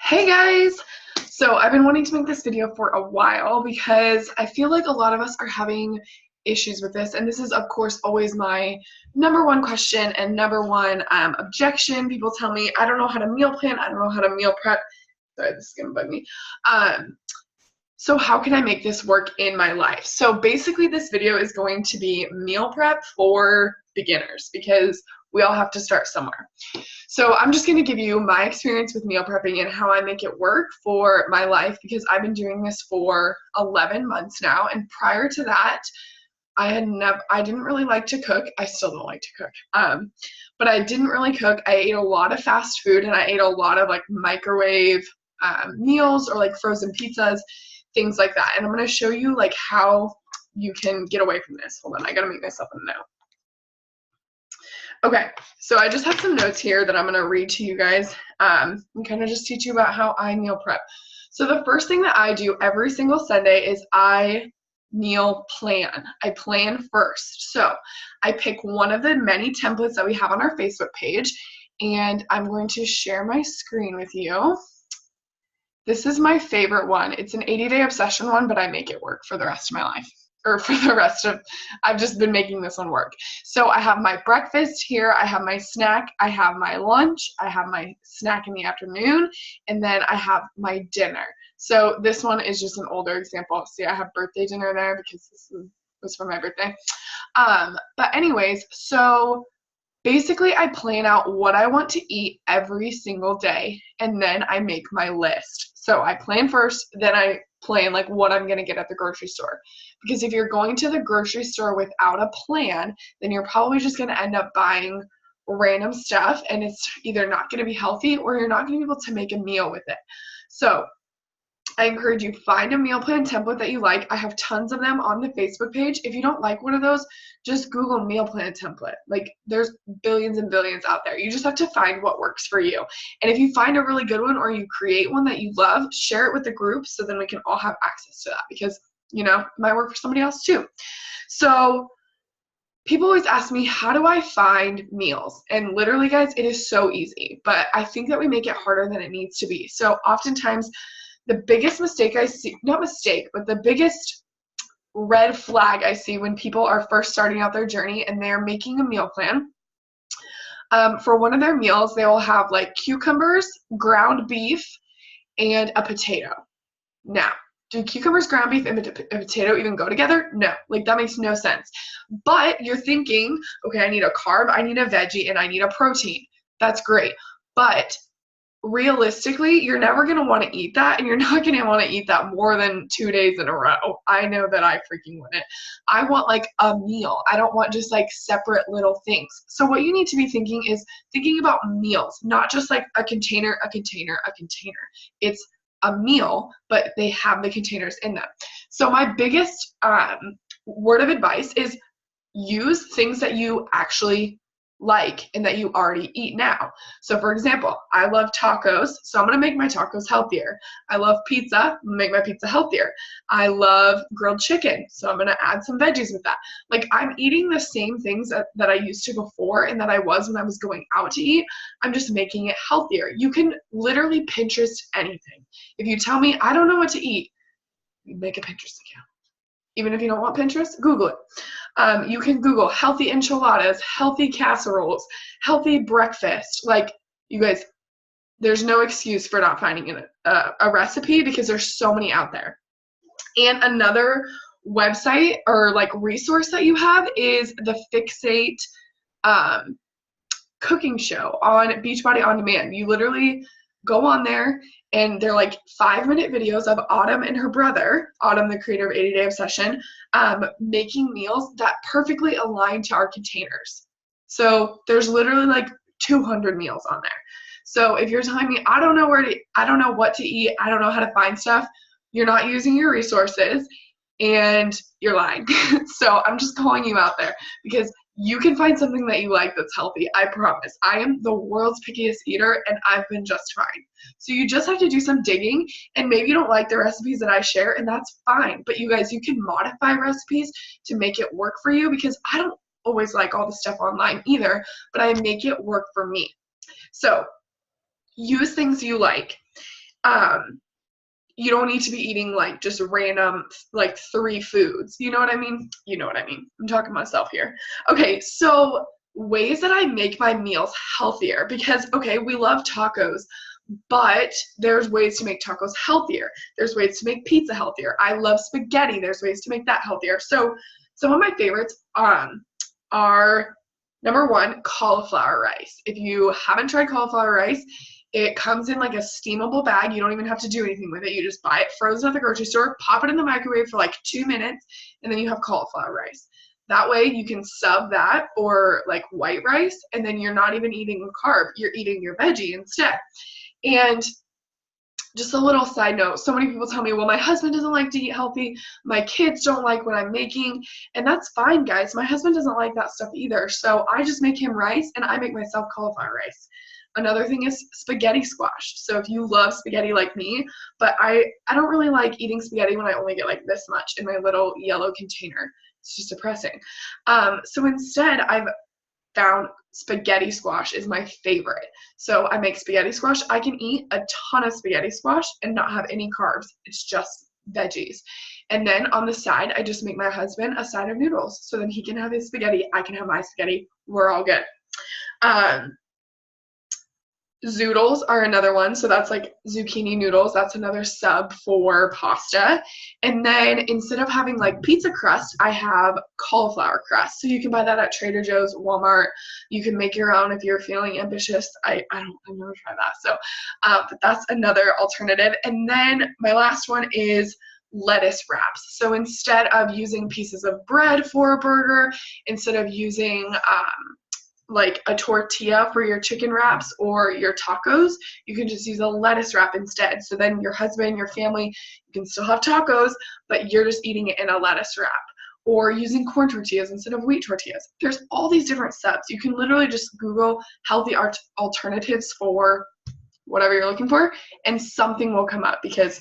Hey guys! So I've been wanting to make this video for a while because I feel like a lot of us are having issues with this, and this is of course always my number one question and number one objection. People tell me I don't know how to meal plan, I don't know how to meal prep. Sorry, this is gonna bug me. So how can I make this work in my life? So basically this video is going to be meal prep for beginners because we all have to start somewhere. So I'm just going to give you my experience with meal prepping and how I make it work for my life because I've been doing this for 11 months now, and prior to that I didn't really like to cook. I still don't like to cook. But I didn't really cook. I ate a lot of fast food and I ate a lot of like microwave meals or like frozen pizzas, things like that. And I'm going to show you like how you can get away from this. Hold on, I got to make myself a note. Okay, so I just have some notes here that I'm going to read to you guys and kind of just teach you about how I meal prep. So the first thing that I do every single Sunday is I meal plan. I plan first. So I pick one of the many templates that we have on our Facebook page, and I'm going to share my screen with you. This is my favorite one. It's an 80-day obsession one, but I make it work for the rest of my life. Or for the rest of, I've just been making this one work. So I have my breakfast here, I have my snack, I have my lunch, I have my snack in the afternoon, and then I have my dinner. So this one is just an older example. See, I have birthday dinner there because this was for my birthday. But anyways, so basically I plan out what I want to eat every single day, and then I make my list. So I plan first, then I plan like what I'm going to get at the grocery store. Because if you're going to the grocery store without a plan, then you're probably just going to end up buying random stuff, and it's either not going to be healthy or you're not going to be able to make a meal with it. So I encourage you, find a meal plan template that you like. I have tons of them on the Facebook page. If you don't like one of those, just Google meal plan template. Like, there's billions and billions out there. You just have to find what works for you. And if you find a really good one or you create one that you love, share it with the group so then we can all have access to that because, you know, it might work for somebody else too. So people always ask me, how do I find meals? And literally, guys, it is so easy. But I think that we make it harder than it needs to be. So oftentimes, the biggest mistake I see, not mistake, but the biggest red flag I see when people are first starting out their journey and they're making a meal plan, for one of their meals, they will have like cucumbers, ground beef, and a potato. Now, do cucumbers, ground beef, and a potato even go together? No, like that makes no sense. But you're thinking, okay, I need a carb, I need a veggie, and I need a protein. That's great. But realistically, you're never going to want to eat that, and you're not going to want to eat that more than 2 days in a row. I know that I freaking wouldn't. I want like a meal. I don't want just like separate little things. So what you need to be thinking is thinking about meals, not just like a container, a container, a container. It's a meal, but they have the containers in them. So my biggest word of advice is use things that you actually like and that you already eat now. So for example, I love tacos, so I'm going to make my tacos healthier. I love pizza, I'm going to make my pizza healthier. I love grilled chicken, so I'm going to add some veggies with that. Like, I'm eating the same things that I used to before and that I was when I was going out to eat. I'm just making it healthier. You can literally Pinterest anything. If you tell me I don't know what to eat, make a Pinterest account. Even if you don't want Pinterest, Google it. You can Google healthy enchiladas, healthy casseroles, healthy breakfast. Like, you guys, there's no excuse for not finding a recipe because there's so many out there. And another website or like resource that you have is the Fixate cooking show on Beachbody On Demand. You literally go on there, and they're like 5-minute videos of Autumn and her brother, Autumn, the creator of 80-Day Obsession, making meals that perfectly align to our containers. So there's literally like 200 meals on there. So if you're telling me, I don't know what to eat, I don't know how to find stuff, you're not using your resources and you're lying. So I'm just calling you out there because you can find something that you like that's healthy. I promise. I am the world's pickiest eater, and I've been just fine. So you just have to do some digging, and maybe you don't like the recipes that I share, and that's fine. But you guys, you can modify recipes to make it work for you because I don't always like all the stuff online either, but I make it work for me. So use things you like. You don't need to be eating like just random like 3 foods. You know what I mean? You know what I mean. I'm talking to myself here. Okay, so ways that I make my meals healthier, because okay, we love tacos, but there's ways to make tacos healthier. There's ways to make pizza healthier. I love spaghetti. There's ways to make that healthier. So some of my favorites are number one, cauliflower rice. If you haven't tried cauliflower rice, it comes in like a steamable bag. You don't even have to do anything with it. You just buy it frozen at the grocery store, pop it in the microwave for like 2 minutes, and then you have cauliflower rice. That way you can sub that or like white rice, and then you're not even eating a carb. You're eating your veggie instead. And just a little side note, so many people tell me, well, my husband doesn't like to eat healthy, my kids don't like what I'm making, and that's fine, guys. My husband doesn't like that stuff either, so I just make him rice, and I make myself cauliflower rice. Another thing is spaghetti squash. So if you love spaghetti like me, but I don't really like eating spaghetti when I only get like this much in my little yellow container. It's just depressing. So instead, I've found spaghetti squash is my favorite. So I make spaghetti squash. I can eat a ton of spaghetti squash and not have any carbs. It's just veggies. And then on the side, I just make my husband a side of noodles. So then he can have his spaghetti. I can have my spaghetti. We're all good. Zoodles are another one. So that's like zucchini noodles. That's another sub for pasta. And then instead of having like pizza crust, I have cauliflower crust. So you can buy that at Trader Joe's, Walmart. You can make your own if you're feeling ambitious. I've never tried that. So, but that's another alternative. And then my last one is lettuce wraps. So instead of using pieces of bread for a burger, instead of using like a tortilla for your chicken wraps or your tacos, you can just use a lettuce wrap instead. So then your husband, your family, you can still have tacos, but you're just eating it in a lettuce wrap. Or using corn tortillas instead of wheat tortillas. There's all these different steps. You can literally just Google healthy alternatives for whatever you're looking for, and something will come up because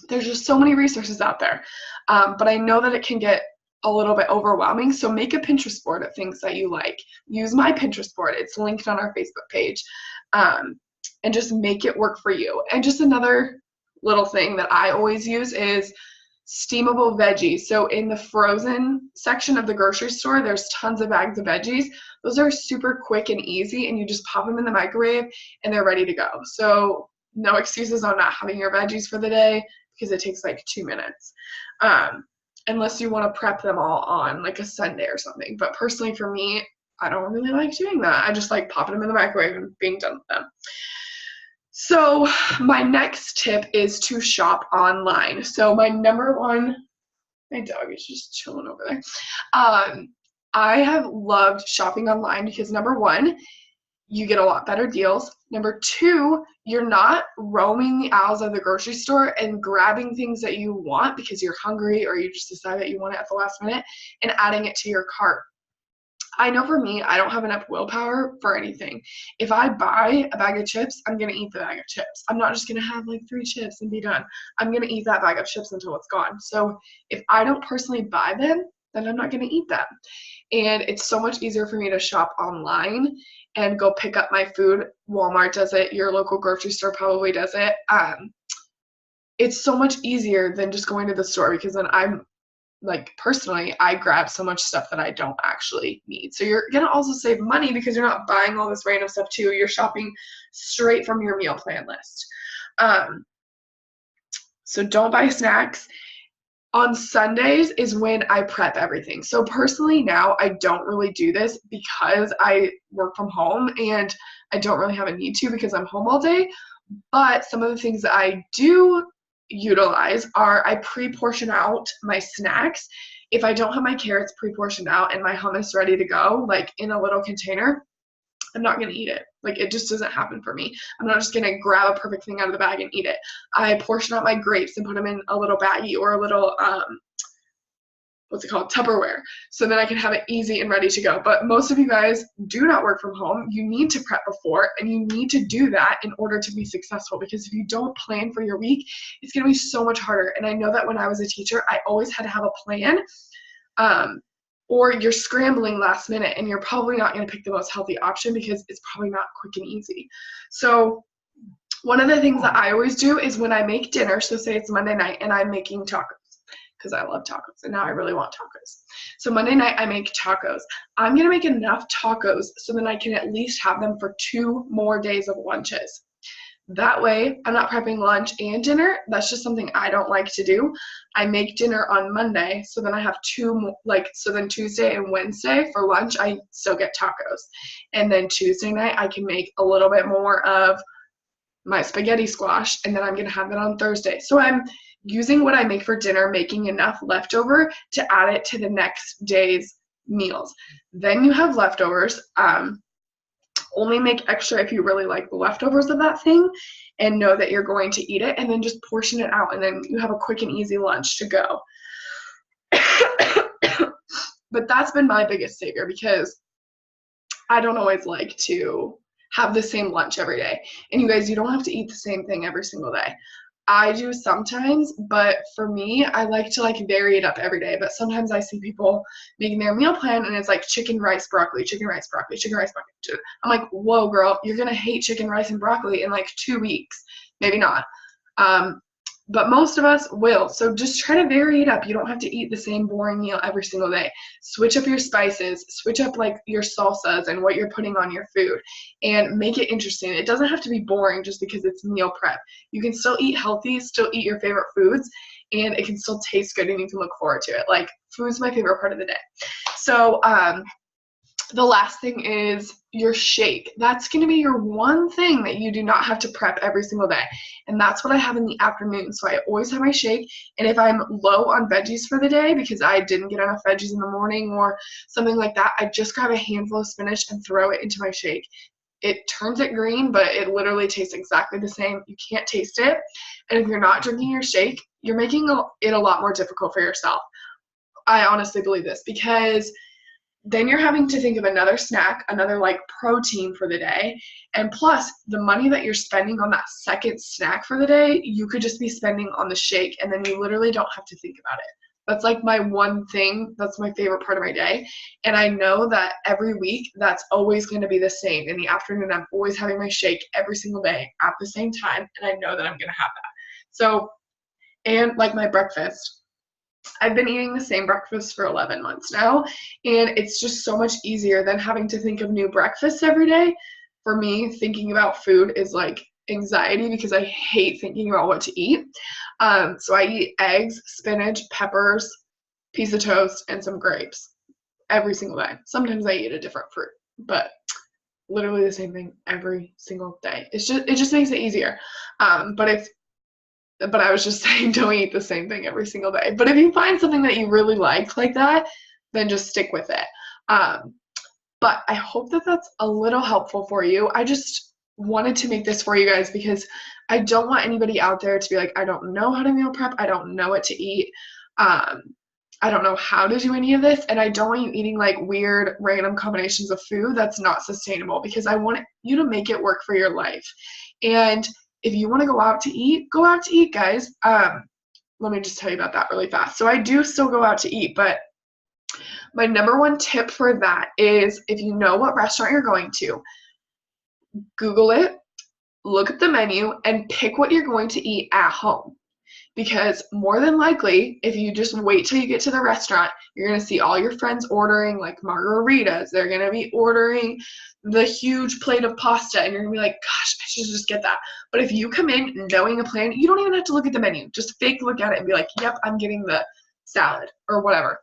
there's just so many resources out there. But I know that it can get a little bit overwhelming, so make a Pinterest board of things that you like. Use my Pinterest board. It's linked on our Facebook page, and just make it work for you. And just another little thing that I always use is steamable veggies. So in the frozen section of the grocery store, there's tons of bags of veggies. Those are super quick and easy, and you just pop them in the microwave and they're ready to go. So no excuses on not having your veggies for the day, because it takes like 2 minutes. Unless you want to prep them all on like a Sunday or something. But personally for me, I don't really like doing that. I just like popping them in the microwave and being done with them. So my next tip is to shop online. So my number one, my dog is just chilling over there. I have loved shopping online because number one, you get a lot better deals. Number two, you're not roaming the aisles of the grocery store and grabbing things that you want because you're hungry or you just decide that you want it at the last minute and adding it to your cart. I know for me, I don't have enough willpower for anything. If I buy a bag of chips, I'm going to eat the bag of chips. I'm not just going to have like 3 chips and be done. I'm going to eat that bag of chips until it's gone. So if I don't personally buy them, then I'm not going to eat them. And it's so much easier for me to shop online and go pick up my food. Walmart does it. Your local grocery store probably does it. It's so much easier than just going to the store, because then I'm like, personally, I grab so much stuff that I don't actually need. So you're going to also save money because you're not buying all this random stuff too. You're shopping straight from your meal plan list. So don't buy snacks. On Sundays is when I prep everything. So personally now I don't really do this because I work from home and I don't really have a need to because I'm home all day. But some of the things that I do utilize are I pre-portion out my snacks. If I don't have my carrots pre-portioned out and my hummus ready to go, like in a little container, I'm not going to eat it. Like, it just doesn't happen for me. I'm not just going to grab a perfect thing out of the bag and eat it. I portion out my grapes and put them in a little baggie or a little, Tupperware. So then I can have it easy and ready to go. But most of you guys do not work from home. You need to prep before, and you need to do that in order to be successful, because if you don't plan for your week, it's going to be so much harder. And I know that when I was a teacher, I always had to have a plan. Or you're scrambling last minute and you're probably not going to pick the most healthy option because it's probably not quick and easy. So One of the things that I always do is when I make dinner, so say it's Monday night and I'm making tacos, because I love tacos and now I really want tacos. So Monday night I make tacos. I'm going to make enough tacos so then I can at least have them for 2 more days of lunches. That way I'm not prepping lunch and dinner. That's just something I don't like to do. I make dinner on Monday, so then I have 2 more, so then Tuesday and Wednesday for lunch I still get tacos. And then Tuesday night I can make a little bit more of my spaghetti squash, and then I'm going to have that on Thursday. So I'm using what I make for dinner, making enough leftover to add it to the next day's meals. Then you have leftovers. Only make extra if you really like the leftovers of that thing and know that you're going to eat it, and then just portion it out, and then you have a quick and easy lunch to go. But that's been my biggest savior, because I don't always like to have the same lunch every day. And you guys, you don't have to eat the same thing every single day. I do sometimes, but for me, I like to vary it up every day. But sometimes I see people making their meal plan and it's like chicken, rice, broccoli, chicken, rice, broccoli, chicken, rice, broccoli. I'm like, whoa, girl, you're going to hate chicken, rice, and broccoli in 2 weeks. Maybe not. But most of us will. So just try to vary it up. You don't have to eat the same boring meal every single day. Switch up your spices, switch up your salsas and what you're putting on your food, and make it interesting. It doesn't have to be boring just because it's meal prep. You can still eat healthy, still eat your favorite foods, and it can still taste good and you can look forward to it. Food's my favorite part of the day. So, the last thing is your shake. That's going to be your one thing that you do not have to prep every single day. And that's what I have in the afternoon. So I always have my shake. And if I'm low on veggies for the day because I didn't get enough veggies in the morning or something like that, I just grab a handful of spinach and throw it into my shake. It turns it green, but it literally tastes exactly the same. You can't taste it. And if you're not drinking your shake, you're making it a lot more difficult for yourself. I honestly believe this, because then you're having to think of another snack, another protein for the day. And plus, the money that you're spending on that second snack for the day, you could just be spending on the shake, and then you literally don't have to think about it. That's my one thing. That's my favorite part of my day. And I know that every week, that's always going to be the same. In the afternoon, I'm always having my shake every single day at the same time, and I know that I'm going to have that. So, and my breakfast. I've been eating the same breakfast for 11 months now, and it's just so much easier than having to think of new breakfasts every day. For me, thinking about food is anxiety, because I hate thinking about what to eat. So I eat eggs, spinach, peppers, piece of toast, and some grapes every single day. Sometimes I eat a different fruit, but literally the same thing every single day. It just makes it easier. But I was just saying, don't eat the same thing every single day. But if you find something that you really like that, then just stick with it. But I hope that that's a little helpful for you. I just wanted to make this for you guys because I don't want anybody out there to be like, I don't know how to meal prep. I don't know what to eat. I don't know how to do any of this. And I don't want you eating weird random combinations of food that's not sustainable, because I want you to make it work for your life. And if you want to go out to eat, guys. Let me just tell you about that really fast. So I do still go out to eat, but my number one tip for that is, if you know what restaurant you're going to, Google it, look at the menu, and pick what you're going to eat at home. Because more than likely, if you just wait till you get to the restaurant, you're going to see all your friends ordering margaritas. They're going to be ordering the huge plate of pasta, and you're going to be like, gosh, I should just get that. But if you come in knowing a plan, you don't even have to look at the menu. Just fake look at it and be like, yep, I'm getting the salad or whatever.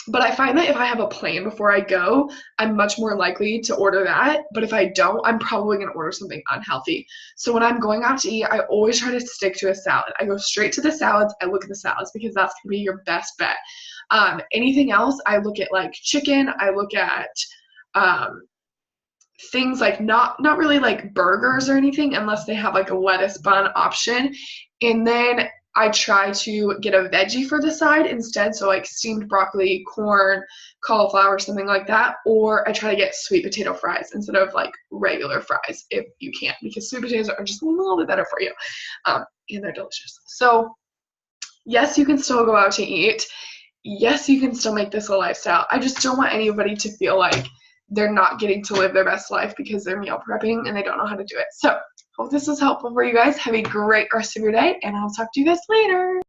But I find that if I have a plan before I go, I'm much more likely to order that. But if I don't, I'm probably going to order something unhealthy. So when I'm going out to eat, I always try to stick to a salad. I go straight to the salads. I look at the salads because that's going to be your best bet. Anything else, I look at chicken. I look at things not really burgers or anything, unless they have a lettuce bun option. And then I try to get a veggie for the side instead, so steamed broccoli, corn, cauliflower, something like that. Or I try to get sweet potato fries instead of regular fries if you can, because sweet potatoes are just a little bit better for you, and they're delicious. So yes, you can still go out to eat. Yes, you can still make this a lifestyle. I just don't want anybody to feel like they're not getting to live their best life because they're meal prepping and they don't know how to do it. So Hope this was helpful for you guys. Have a great rest of your day, and I'll talk to you guys later.